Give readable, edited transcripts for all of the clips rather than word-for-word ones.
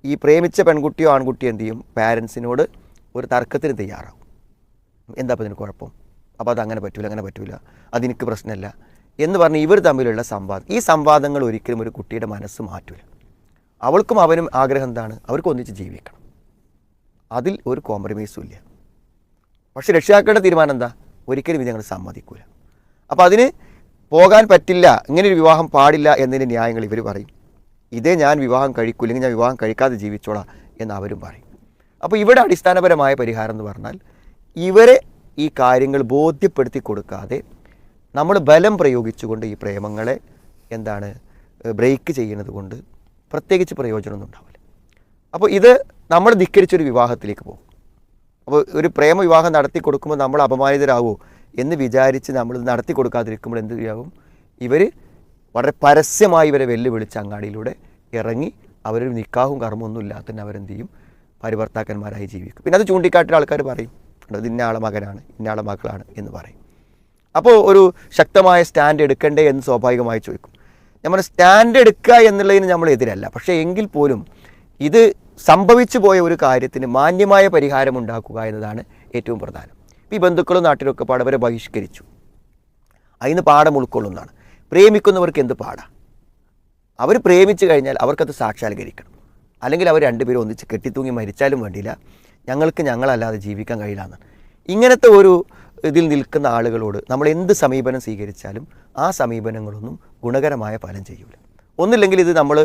ഈ പ്രേമിച്ച പെൺകുട്ടിയോ ആൺകുട്ടിയോ എന്ത് ചെയ്യും, പാരൻസിനോട് ഒരു തർക്കത്തിന് തയ്യാറാവും. എന്താ അപ്പോൾ ഇതിന് കുഴപ്പം, അപ്പോൾ അതങ്ങനെ പറ്റില്ല, അങ്ങനെ പറ്റില്ല, അതെനിക്ക് പ്രശ്നമല്ല എന്ന് പറഞ്ഞ് ഇവർ തമ്മിലുള്ള സംവാദം. ഈ സംവാദങ്ങൾ ഒരിക്കലും ഒരു കുട്ടിയുടെ മനസ്സ് മാറ്റില്ല. അവൾക്കും അവനും ആഗ്രഹം എന്താണ്, അവർക്ക് ഒന്നിച്ച് ജീവിക്കണം, അതിൽ ഒരു കോംപ്രമൈസും ഇല്ല. പക്ഷെ രക്ഷിതാക്കളുടെ തീരുമാനം എന്താ, ഒരിക്കലും ഇത് ഞങ്ങൾ സമ്മതിക്കൂല. അപ്പോൾ അതിന് പോകാൻ പറ്റില്ല, ഇങ്ങനൊരു വിവാഹം പാടില്ല എന്നതിൻ്റെ ന്യായങ്ങൾ ഇവർ പറയും. ഇതേ ഞാൻ വിവാഹം കഴിക്കൂല, അല്ലെങ്കിൽ ഞാൻ വിവാഹം കഴിക്കാതെ ജീവിച്ചോളാം എന്ന് അവരും പറയും. അപ്പോൾ ഇവിടെ അടിസ്ഥാനപരമായ പരിഹാരം എന്ന് പറഞ്ഞാൽ ഇവരെ ഈ കാര്യങ്ങൾ ബോധ്യപ്പെടുത്തി കൊടുക്കാതെ നമ്മൾ ബലം പ്രയോഗിച്ചുകൊണ്ട് ഈ പ്രേമങ്ങളെ എന്താണ് ബ്രേക്ക് ചെയ്യുന്നത് കൊണ്ട് പ്രത്യേകിച്ച് പ്രയോജനമൊന്നും ഉണ്ടാവില്ല. അപ്പോൾ ഇത് നമ്മൾ ധിക്കരിച്ചൊരു വിവാഹത്തിലേക്ക് പോകും. അപ്പോൾ ഒരു പ്രേമ വിവാഹം നടത്തി കൊടുക്കുമ്പോൾ നമ്മൾ അപമാനിതരാകുമോ എന്ന് വിചാരിച്ച് നമ്മൾ നടത്തി കൊടുക്കാതിരിക്കുമ്പോൾ എന്ത് ചെയ്യാവും, ഇവർ വളരെ പരസ്യമായി ഇവരെ വെല്ലുവിളിച്ച് അങ്ങാടിയിലൂടെ ഇറങ്ങി അവരൊരു നിക്കാഹും കർമ്മമൊന്നും ഇല്ലാത്ത തന്നെ അവരെന്ത് ചെയ്യും, പരിഭർത്താക്കന്മാരായി ജീവിക്കും. പിന്നെ അത് ചൂണ്ടിക്കാട്ടിയ ആൾക്കാർ പറയും ഇത് ഇന്നയാളെ മകനാണ്, ഇന്നയാളെ മകളാണ് എന്ന് പറയും. അപ്പോൾ ഒരു ശക്തമായ സ്റ്റാൻഡ് എടുക്കണ്ടേ എന്ന് സ്വാഭാവികമായി ചോദിക്കും. നമ്മൾ സ്റ്റാൻഡ് എടുക്കുക എന്നുള്ളതിന് നമ്മൾ എതിരല്ല, പക്ഷേ എങ്കിൽ പോലും ഇത് സംഭവിച്ചു പോയ ഒരു കാര്യത്തിന് മാന്യമായ പരിഹാരം ഉണ്ടാക്കുക എന്നതാണ് ഏറ്റവും പ്രധാനം. ഈ ബന്ധുക്കളും നാട്ടിലൊക്കെ പാടവരെ ബഹിഷ്കരിച്ചു, അതിന് പാഠം ഉൾക്കൊള്ളുന്നതാണ്. പ്രേമിക്കുന്നവർക്ക് എന്ത് പാടാ, അവർ പ്രേമിച്ചു കഴിഞ്ഞാൽ അവർക്കത് സാക്ഷാത്കരിക്കണം. അല്ലെങ്കിൽ അവർ രണ്ടുപേരും ഒന്നിച്ച് കെട്ടിത്തൂങ്ങി മരിച്ചാലും വേണ്ടിയില്ല, ഞങ്ങൾക്ക് ഞങ്ങളല്ലാതെ ജീവിക്കാൻ കഴിയില്ല എന്നാണ്. ഇങ്ങനത്തെ ഒരു ഇതിൽ നിൽക്കുന്ന ആളുകളോട് നമ്മൾ എന്ത് സമീപനം സ്വീകരിച്ചാലും ആ സമീപനങ്ങളൊന്നും ഗുണകരമായ ഫലം ചെയ്യൂല. ഒന്നില്ലെങ്കിൽ ഇത് നമ്മൾ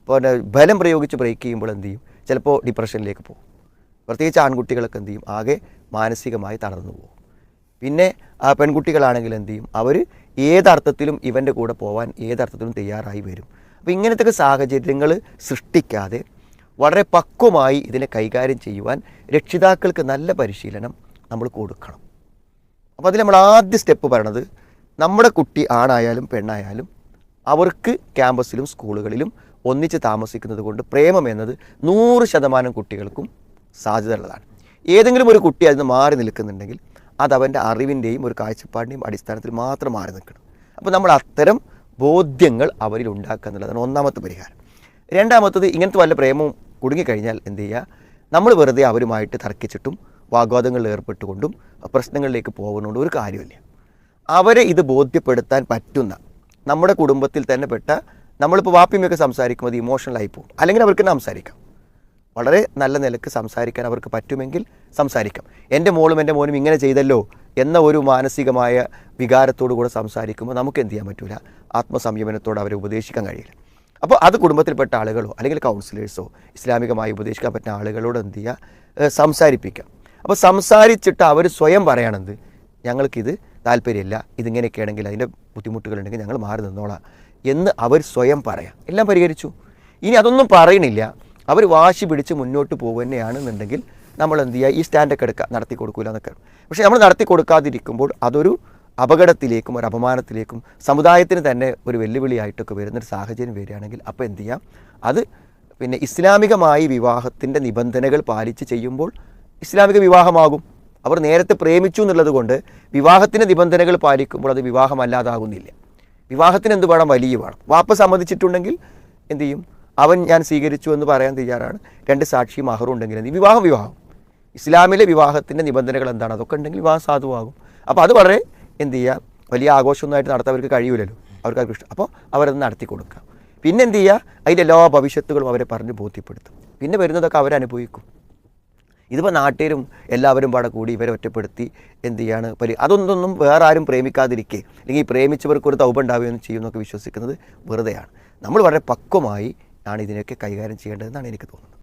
പിന്നെ ബലം പ്രയോഗിച്ച് ബ്രേക്ക് ചെയ്യുമ്പോൾ എന്ത് ചെയ്യും, ചിലപ്പോൾ ഡിപ്രഷനിലേക്ക് പോകും. പ്രത്യേകിച്ച് ആൺകുട്ടികളൊക്കെ എന്ത് ചെയ്യും, ആകെ മാനസികമായി തളർന്നു പോകും. പിന്നെ ആ പെൺകുട്ടികളാണെങ്കിൽ എന്ത് ചെയ്യും, അവർ ഏതർത്ഥത്തിലും ഇവൻ്റെ കൂടെ പോകാൻ ഏതർത്ഥത്തിലും തയ്യാറായി വരും. അപ്പോൾ ഇങ്ങനത്തെ സാഹചര്യങ്ങൾ സൃഷ്ടിക്കാതെ വളരെ പക്വമായി ഇതിനെ കൈകാര്യം ചെയ്യുവാൻ രക്ഷിതാക്കൾക്ക് നല്ല പരിശീലനം നമ്മൾ കൊടുക്കണം. അപ്പോൾ അതിൽ നമ്മൾ ആദ്യ സ്റ്റെപ്പ് പറയണത്, നമ്മുടെ കുട്ടി ആണായാലും പെണ്ണായാലും അവർക്ക് ക്യാമ്പസിലും സ്കൂളുകളിലും ഒന്നിച്ച് താമസിക്കുന്നത് കൊണ്ട് പ്രേമം എന്നത് 100% കുട്ടികൾക്കും സാധ്യത ഉള്ളതാണ്. ഏതെങ്കിലും ഒരു കുട്ടി അതിന് മാറി നിൽക്കുന്നുണ്ടെങ്കിൽ അത് അവൻ്റെ അറിവിൻ്റെയും ഒരു കാഴ്ചപ്പാടിൻ്റെയും അടിസ്ഥാനത്തിൽ മാത്രം മാറി നിൽക്കണം. അപ്പോൾ നമ്മൾ അത്തരം ബോധ്യങ്ങൾ അവരിൽ ഉണ്ടാക്കുക എന്നുള്ളതാണ് ഒന്നാമത്തെ പരിഹാരം. രണ്ടാമത്തത്, ഇങ്ങനത്തെ വല്ല പ്രേമവും കുടുങ്ങിക്കഴിഞ്ഞാൽ എന്ത് ചെയ്യുക, നമ്മൾ വെറുതെ അവരുമായിട്ട് തർക്കിച്ചിട്ടും വാഗ്വാദങ്ങളിൽ ഏർപ്പെട്ടുകൊണ്ടും പ്രശ്നങ്ങളിലേക്ക് പോകുന്നതുകൊണ്ട് ഒരു കാര്യമില്ല. അവരെ ഇത് ബോധ്യപ്പെടുത്താൻ പറ്റുന്ന നമ്മുടെ കുടുംബത്തിൽ തന്നെ പെട്ട, നമ്മളിപ്പോൾ വാപ്പിയൊക്കെ സംസാരിക്കുമ്പോൾ അത് ഇമോഷണലായി പോകും. അല്ലെങ്കിൽ അവർക്ക് സംസാരിക്കാം, വളരെ നല്ല നിലക്ക് സംസാരിക്കാൻ അവർക്ക് പറ്റുമെങ്കിൽ സംസാരിക്കാം. എൻ്റെ മോളും എൻ്റെ മോനും ഇങ്ങനെ ചെയ്തല്ലോ എന്ന ഒരു മാനസികമായ വികാരത്തോടു കൂടെ സംസാരിക്കുമ്പോൾ നമുക്ക് എന്ത് ചെയ്യാൻ പറ്റില്ല, ആത്മസംയമനത്തോടെ അവരെ ഉപദേശിക്കാൻ കഴിയില്ല. അപ്പോൾ അത് കുടുംബത്തിൽപ്പെട്ട ആളുകളോ അല്ലെങ്കിൽ കൗൺസിലേഴ്സോ ഇസ്ലാമികമായി ഉപദേശിക്കാൻ പറ്റുന്ന ആളുകളോട് എന്ത് ചെയ്യുക, സംസാരിപ്പിക്കാം. അപ്പോൾ സംസാരിച്ചിട്ട് അവർ സ്വയം പറയണത്, ഞങ്ങൾക്കിത് താല്പര്യമില്ല, ഇതിങ്ങനെയൊക്കെയാണെങ്കിൽ അതിൻ്റെ ബുദ്ധിമുട്ടുകളുണ്ടെങ്കിൽ ഞങ്ങൾ മാറി നിന്നോളാം എന്ന് അവർ സ്വയം പറയാം. എല്ലാം പരിഹരിച്ചു. ഇനി അതൊന്നും പറയണില്ല, അവർ വാശി പിടിച്ച് മുന്നോട്ട് പോകുന്നതാണെന്നുണ്ടെങ്കിൽ നമ്മൾ എന്ത് ചെയ്യുക, ഈ സ്റ്റാൻഡൊക്കെ എടുക്കുക, നടത്തി കൊടുക്കില്ല എന്നൊക്കെ. പക്ഷേ നമ്മൾ നടത്തി കൊടുക്കാതിരിക്കുമ്പോൾ അതൊരു അപകടത്തിലേക്കും ഒരു അപമാനത്തിലേക്കും സമുദായത്തിന് തന്നെ ഒരു വെല്ലുവിളിയായിട്ടൊക്കെ വരുന്നൊരു സാഹചര്യം വരികയാണെങ്കിൽ അപ്പോൾ എന്ത് ചെയ്യാം, അത് പിന്നെ ഇസ്ലാമികമായി വിവാഹത്തിൻ്റെ നിബന്ധനകൾ പാലിച്ച് ചെയ്യുമ്പോൾ ഇസ്ലാമിക വിവാഹമാകും. അവർ നേരത്തെ പ്രേമിച്ചു എന്നുള്ളത് കൊണ്ട് വിവാഹത്തിൻ്റെ നിബന്ധനകൾ പാലിക്കുമ്പോൾ അത് വിവാഹമല്ലാതാകുന്നില്ല. വിവാഹത്തിന് എന്ത് വേണം, വലിയ വേണം. വാപ്പ സമ്മതിച്ചിട്ടുണ്ടെങ്കിൽ എന്ത് ചെയ്യും, അവൻ ഞാൻ സ്വീകരിച്ചു എന്ന് പറയാൻ തയ്യാറാണ്, 2 സാക്ഷിയും മഹറും ഉണ്ടെങ്കിൽ എന്ത് വിവാഹം. ഇസ്ലാമിലെ വിവാഹത്തിൻ്റെ നിബന്ധനകൾ എന്താണ്, അതൊക്കെ ഉണ്ടെങ്കിൽ വിവാഹം സാധുവാകും. അപ്പോൾ അത് വളരെ എന്ത് ചെയ്യുക, വലിയ ആഘോഷമൊന്നുമായിട്ട് നടത്താൻ അവർക്ക് കഴിയൂലല്ലോ, അവർക്ക് ഇഷ്ടം. അപ്പോൾ അവരത് നടത്തി കൊടുക്കുക. പിന്നെ എന്ത് ചെയ്യുക, അതിൻ്റെ എല്ലാ ഭവിഷ്യത്തുകളും അവരെ പറഞ്ഞ് ബോധ്യപ്പെടുത്തും. പിന്നെ വരുന്നതൊക്കെ അവരനുഭവിക്കും. ഇതിപ്പോൾ നാട്ടുകാരും എല്ലാവരും പാടെ കൂടി ഇവരെ ഒറ്റപ്പെടുത്തി എന്ത് ചെയ്യാണ്, അതൊന്നും വേറെ ആരും പ്രേമിക്കാതിരിക്കെ അല്ലെങ്കിൽ പ്രേമിച്ചവർക്ക് ഒരു തൗബ ഉണ്ടാവുകയെന്ന് ചെയ്യുമെന്നൊക്കെ വിശ്വസിക്കുന്നത് വെറുതെയാണ്. നമ്മൾ വളരെ പക്വമായി ആണ് ഇതിനൊക്കെ കൈകാര്യം ചെയ്യേണ്ടതെന്നാണ് എനിക്ക് തോന്നുന്നത്.